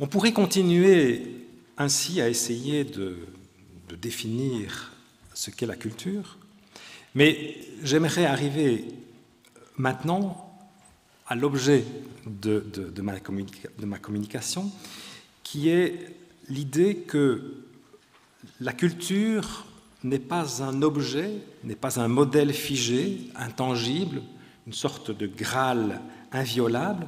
On pourrait continuer ainsi à essayer de définir ce qu'est la culture, mais j'aimerais arriver maintenant à l'objet de ma communication, qui est l'idée que la culture n'est pas un objet, n'est pas un modèle figé, intangible, une sorte de Graal inviolable,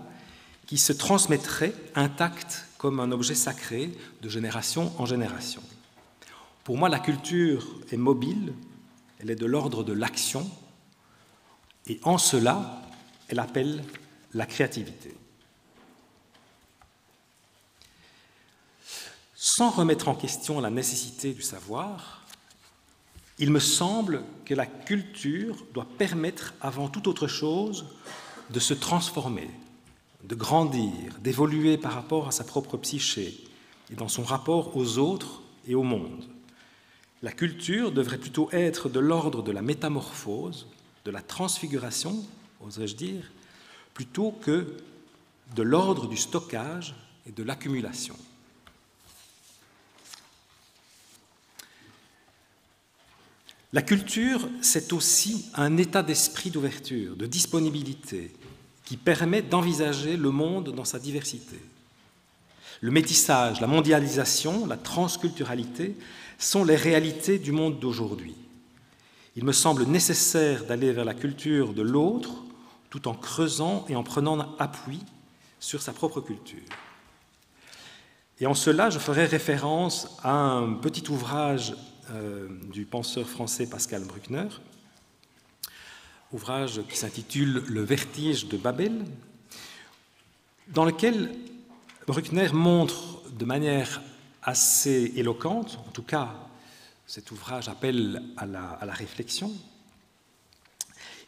qui se transmettrait intact comme un objet sacré de génération en génération. Pour moi, la culture est mobile, elle est de l'ordre de l'action, et en cela, elle appelle la créativité. Sans remettre en question la nécessité du savoir, il me semble que la culture doit permettre, avant toute autre chose, de se transformer, de grandir, d'évoluer par rapport à sa propre psyché et dans son rapport aux autres et au monde. La culture devrait plutôt être de l'ordre de la métamorphose, de la transfiguration, oserais-je dire, plutôt que de l'ordre du stockage et de l'accumulation. La culture, c'est aussi un état d'esprit d'ouverture, de disponibilité, qui permet d'envisager le monde dans sa diversité. Le métissage, la mondialisation, la transculturalité sont les réalités du monde d'aujourd'hui. Il me semble nécessaire d'aller vers la culture de l'autre, tout en creusant et en prenant appui sur sa propre culture. Et en cela, je ferai référence à un petit ouvrage du penseur français Pascal Bruckner, ouvrage qui s'intitule « Le vertige de Babel », dans lequel Bruckner montre de manière assez éloquente, en tout cas cet ouvrage appelle à la réflexion,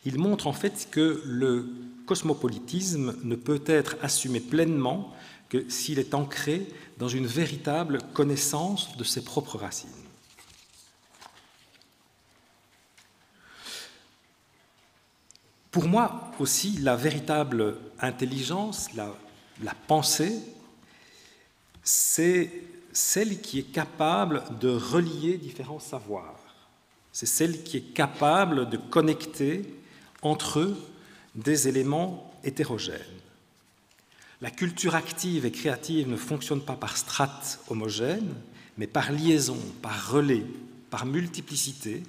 il montre en fait que le cosmopolitisme ne peut être assumé pleinement que s'il est ancré dans une véritable connaissance de ses propres racines. Pour moi aussi, la véritable intelligence, la pensée, c'est celle qui est capable de relier différents savoirs. C'est celle qui est capable de connecter entre eux des éléments hétérogènes. La culture active et créative ne fonctionne pas par strates homogènes, mais par liaison, par relais, par multiplicité,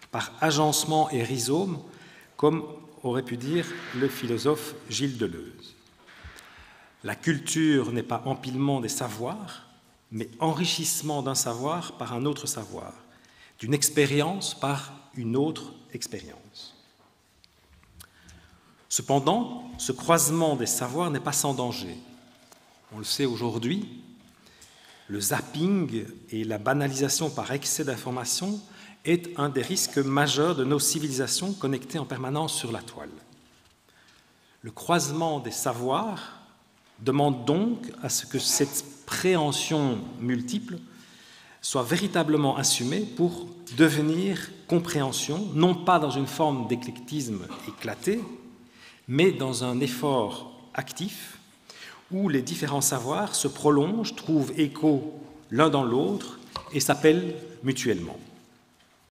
par agencement et rhizome, comme aurait pu dire le philosophe Gilles Deleuze. La culture n'est pas empilement des savoirs, mais enrichissement d'un savoir par un autre savoir, d'une expérience par une autre expérience. Cependant, ce croisement des savoirs n'est pas sans danger. On le sait aujourd'hui, le zapping et la banalisation par excès d'informations est un des risques majeurs de nos civilisations connectées en permanence sur la toile. Le croisement des savoirs demande donc à ce que cette préhension multiple soit véritablement assumée pour devenir compréhension, non pas dans une forme d'éclectisme éclaté, mais dans un effort actif où les différents savoirs se prolongent, trouvent écho l'un dans l'autre et s'appellent mutuellement.